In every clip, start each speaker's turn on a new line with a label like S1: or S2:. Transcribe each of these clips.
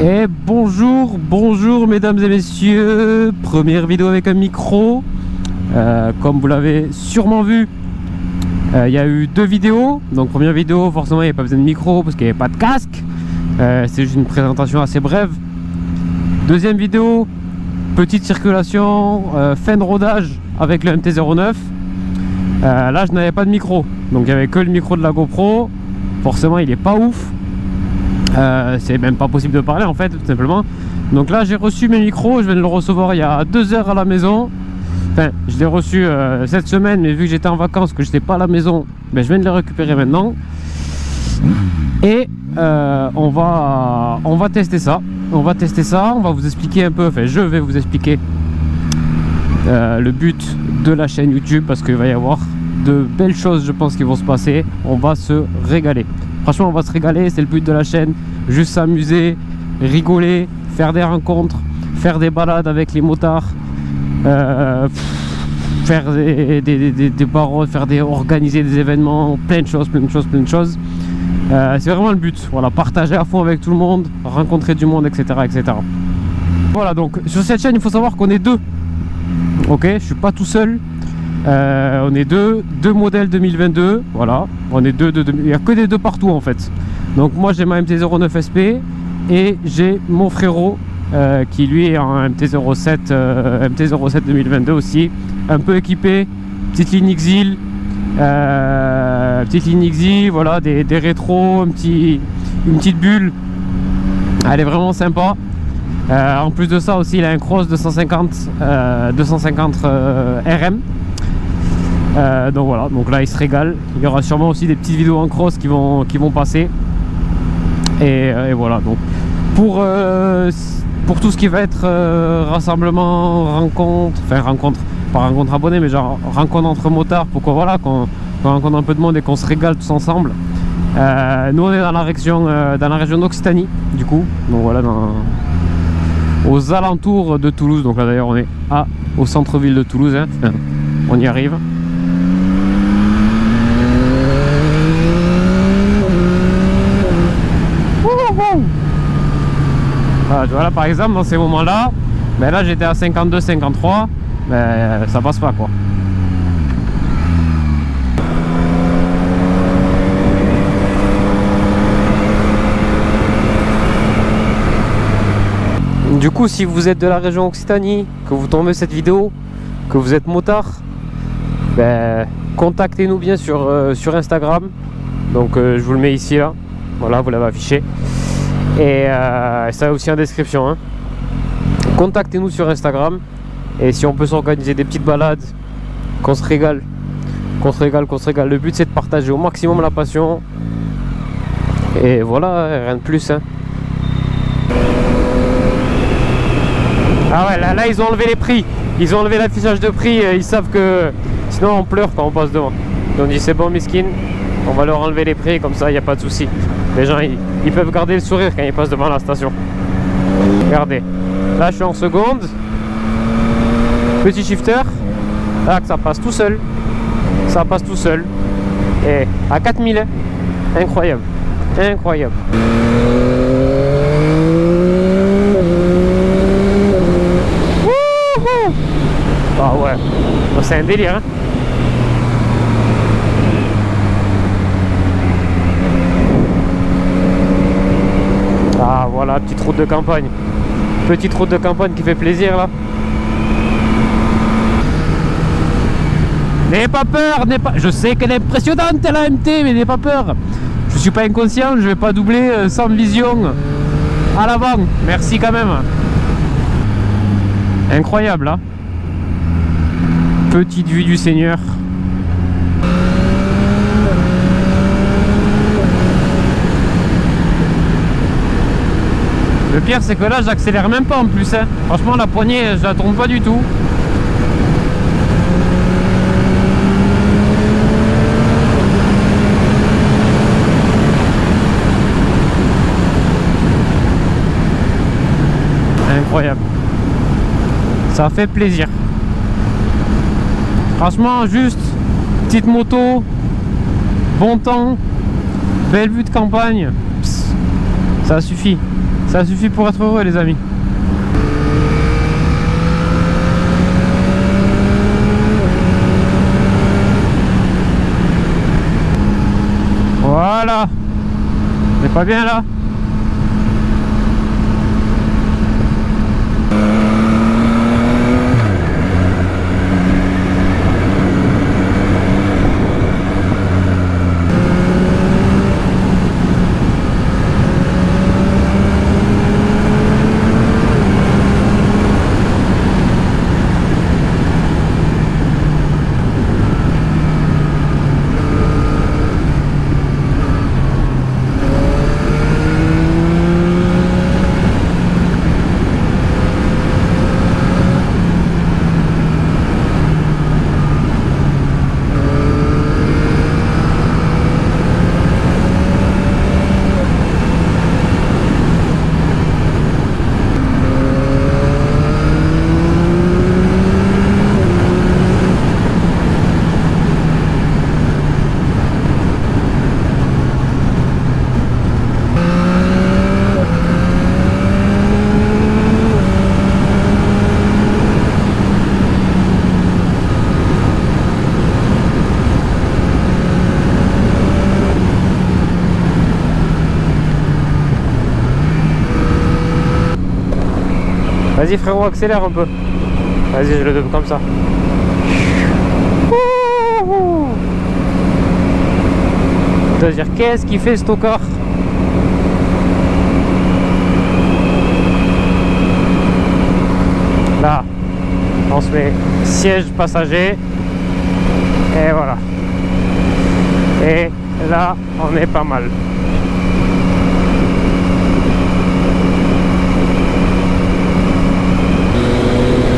S1: Et bonjour mesdames et messieurs, première vidéo avec un micro. Comme vous l'avez sûrement vu, il y a eu deux vidéos. Donc première vidéo, forcément il n'y avait pas besoin de micro parce qu'il n'y avait pas de casque. C'est juste une présentation assez brève. Deuxième vidéo, petite circulation, fin de rodage avec le MT-09. Là je n'avais pas de micro, donc il n'y avait que le micro de la GoPro. Forcément il est pas ouf. C'est même pas possible de parler en fait, tout simplement. Donc là j'ai reçu mes micros, je viens de le recevoir il y a 2 heures à la maison. Enfin, je l'ai reçu cette semaine, mais vu que j'étais en vacances, que j'étais pas à la maison, ben, je viens de les récupérer maintenant. Et on va tester ça. On va vous expliquer un peu, enfin je vais vous expliquer le but de la chaîne YouTube, parce qu'il va y avoir de belles choses, je pense, qui vont se passer. On va se régaler. Franchement, on va se régaler, c'est le but de la chaîne. Juste s'amuser, rigoler, faire des rencontres, faire des balades avec les motards, faire des barreaux, organiser des événements, plein de choses. C'est vraiment le but. Voilà, partager à fond avec tout le monde, rencontrer du monde, etc. Voilà, donc sur cette chaîne, il faut savoir qu'on est deux. Ok, je suis pas tout seul. On est deux modèles 2022, voilà, on est deux, il n'y a que des deux partout en fait. Donc moi j'ai ma MT-09 SP et j'ai mon frérot qui lui est en MT-07 2022 aussi, un peu équipé, petite ligne Exil, voilà, des rétros, une petite bulle, elle est vraiment sympa. En plus de ça aussi il a un cross 250 RM. Donc voilà, donc là il se régale. Il y aura sûrement aussi des petites vidéos en cross qui vont passer. Et voilà, donc pour tout ce qui va être rassemblement, pas rencontre abonnée, mais genre rencontre entre motards, pourquoi voilà, qu'on rencontre un peu de monde et qu'on se régale tous ensemble. Nous on est dans la région d'Occitanie, du coup, donc voilà, aux alentours de Toulouse. Donc là d'ailleurs on est au centre-ville de Toulouse, hein. On y arrive. Voilà, par exemple dans ces moments là, ben là j'étais à 52-53, ben ça passe pas quoi. Du coup, si vous êtes de la région Occitanie, que vous tombez cette vidéo, que vous êtes motard, ben contactez-nous bien sur Instagram. Donc je vous le mets ici là, voilà, vous l'avez affiché. Et ça aussi en description, hein. Contactez-nous sur Instagram. Et si on peut s'organiser des petites balades, qu'on se régale. Le but c'est de partager au maximum la passion. Et voilà, rien de plus, hein. Ah ouais, là ils ont enlevé les prix. Ils ont enlevé l'affichage de prix. Ils savent que sinon on pleure quand on passe devant. Donc on dit c'est bon miskin, on va leur enlever les prix, comme ça il n'y a pas de souci. Les gens ils peuvent garder le sourire quand ils passent devant la station. Regardez, là je suis en seconde, petit shifter, là que ça passe tout seul, et à 4000, incroyable. Wouhou. Ah ouais, c'est un délire, hein. Ah voilà, petite route de campagne qui fait plaisir là. N'ayez pas peur, je sais qu'elle est impressionnante la MT, mais n'ayez pas peur. Je suis pas inconscient, je vais pas doubler sans vision à l'avant. Merci quand même. Incroyable là. Petite vue du Seigneur. Le pire c'est que là j'accélère même pas en plus, hein. Franchement la poignée je la tourne pas du tout. Incroyable. Ça fait plaisir. Franchement juste petite moto, bon temps, belle vue de campagne. Psst, ça suffit. Ça suffit pour être heureux les amis. Voilà. C'est pas bien là? Vas-y frérot, accélère un peu. Vas-y, je le donne comme ça. Je dois dire, qu'est-ce qu'il fait ce tocard? Là, on se met siège passager. Et voilà. Et là, on est pas mal.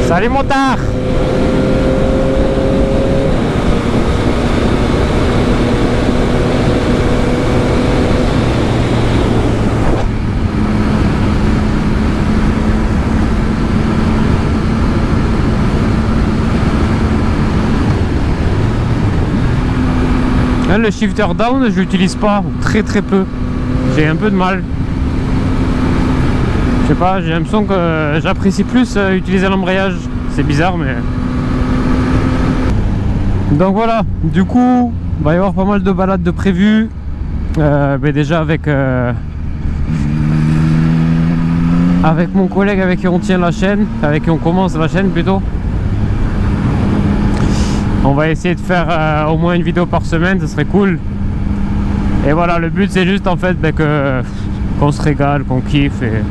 S1: Salut motard! Le shifter down, je l'utilise pas, très peu. J'ai un peu de mal. Je sais pas, j'ai l'impression que j'apprécie plus utiliser l'embrayage. C'est bizarre, mais... Donc voilà, du coup, il va y avoir pas mal de balades de prévues. Mais déjà avec mon collègue avec qui on tient la chaîne, avec qui on commence la chaîne plutôt. On va essayer de faire au moins une vidéo par semaine, ce serait cool. Et voilà, le but c'est juste en fait qu'on se régale, qu'on kiffe et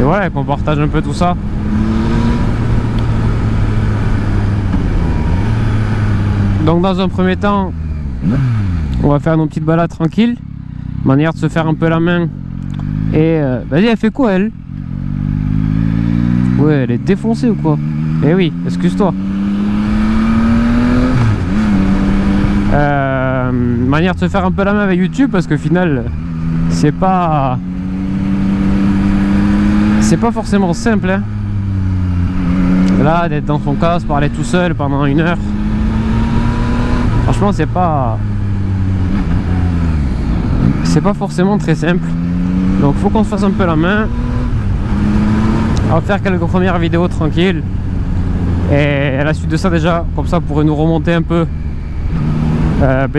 S1: ouais, qu'on partage un peu tout ça. Donc dans un premier temps, on va faire nos petites balades tranquilles, manière de se faire un peu la main. Et vas-y, elle fait quoi elle? Ouais, elle est défoncée ou quoi? Eh oui, excuse-toi. Manière de se faire un peu la main avec YouTube, parce qu'au final c'est pas forcément simple hein. Là d'être dans son casque, parler tout seul pendant 1 heure, franchement c'est pas forcément très simple. Donc faut qu'on se fasse un peu la main. On va faire quelques premières vidéos tranquilles, et à la suite de ça déjà, comme ça, pourrait nous remonter un peu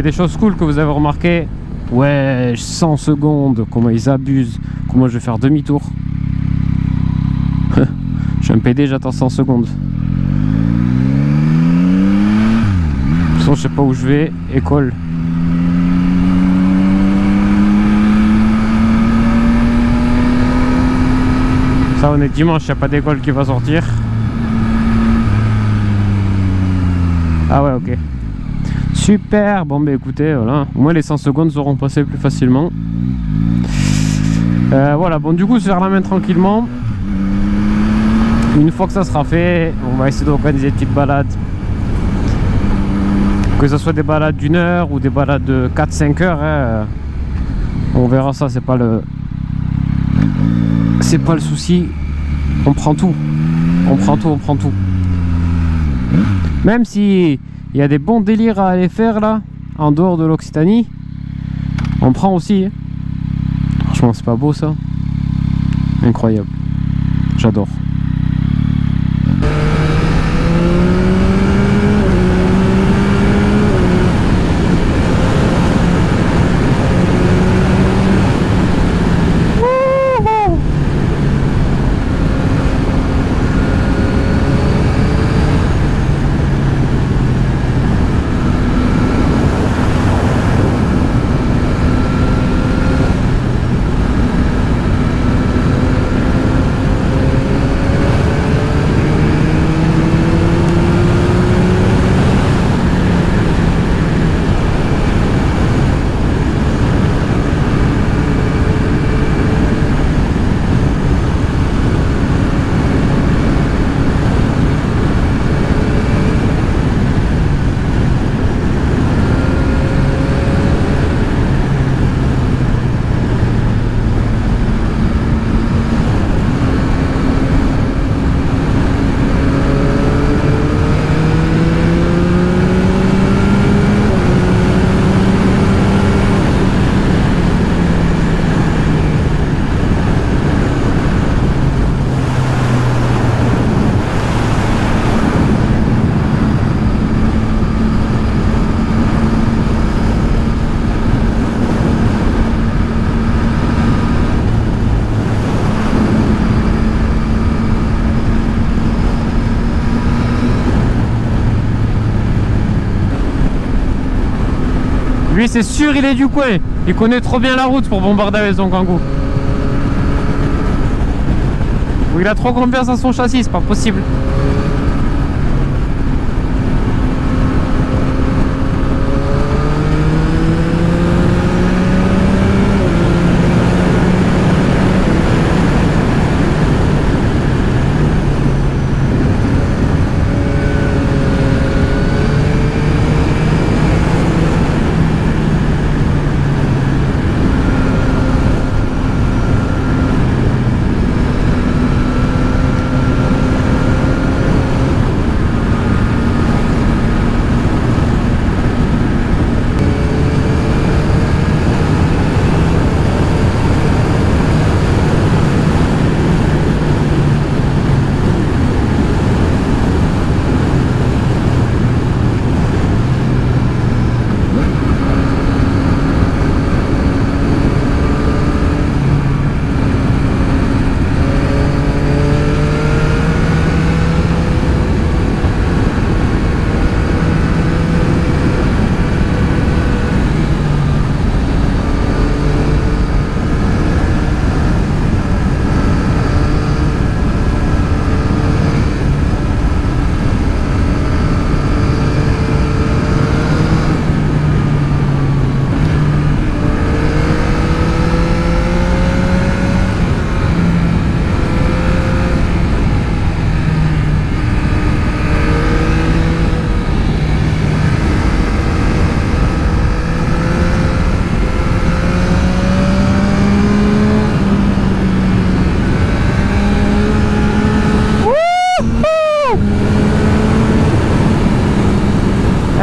S1: des choses cool que vous avez remarqué. Ouais, 100 secondes, comment ils abusent, comment je vais faire demi-tour. Je suis un PD, j'attends 100 secondes. De toute façon, je sais pas où je vais, école. Ça, on est dimanche, il n'y a pas d'école qui va sortir. Ah ouais, ok. Super, bon bah écoutez, voilà, au moins les 100 secondes seront passées plus facilement. Voilà, bon du coup se faire la main tranquillement. Une fois que ça sera fait, on va essayer d'organiser des petites balades. Que ce soit des balades d'1 heure ou des balades de 4-5 heures, hein. On verra ça, c'est pas le souci. On prend tout. On prend tout. Même si il y a des bons délires à aller faire là, en dehors de l'Occitanie, on prend aussi. Franchement, c'est pas beau ça. Incroyable. J'adore. Lui c'est sûr il est du coin. Il connaît trop bien la route pour bombarder avec son Kangoo. Ou il a trop confiance en son châssis, c'est pas possible.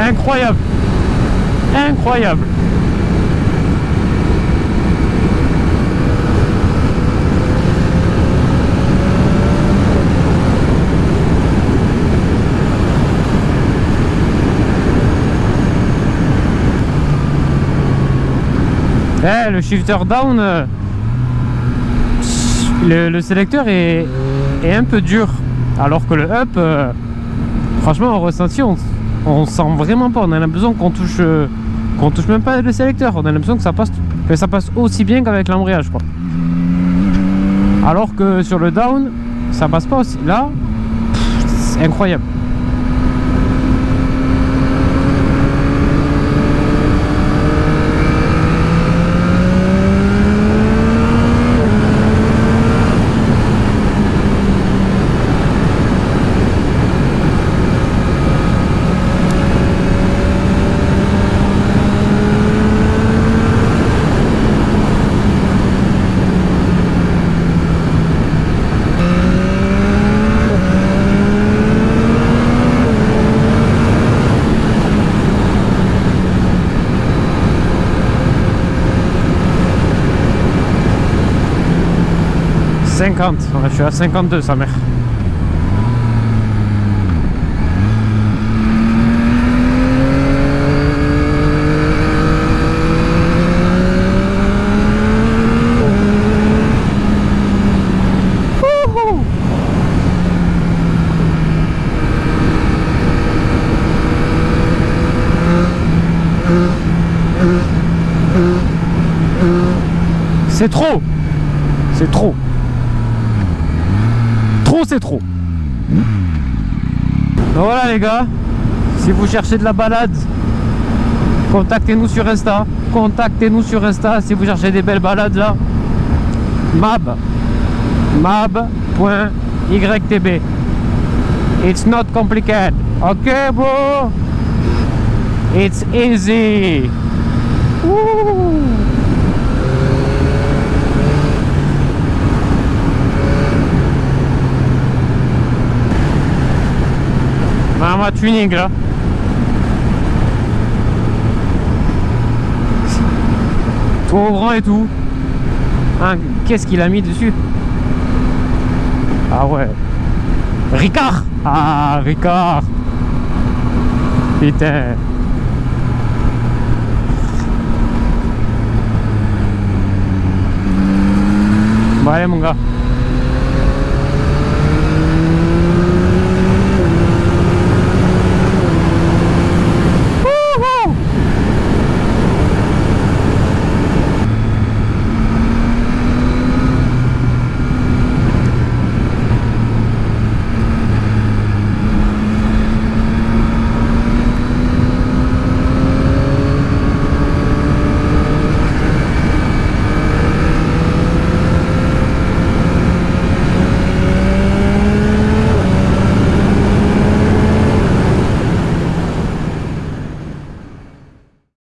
S1: Incroyable. Incroyable. Le shifter down, le sélecteur est un peu dur, alors que le up, franchement, en ressenti, on sent vraiment pas. On a l'impression qu'on touche même pas le sélecteur. On a l'impression que ça passe aussi bien qu'avec l'embrayage, quoi. Alors que sur le down, ça passe pas aussi. Là, c'est incroyable. 50, ouais, je suis à 52 sa mère. C'est trop. C'est trop. Trop, c'est trop. Donc voilà les gars, si vous cherchez de la balade, contactez-nous sur Insta. Contactez-nous sur Insta si vous cherchez des belles balades là. mab.ytb. It's not complicated. Ok bro. It's easy. Woo. Mama tuning là. Toit ouvrant et tout. Hein, qu'est-ce qu'il a mis dessus? Ah ouais. Ricard. Ah Ricard. Putain. Bon allez mon gars.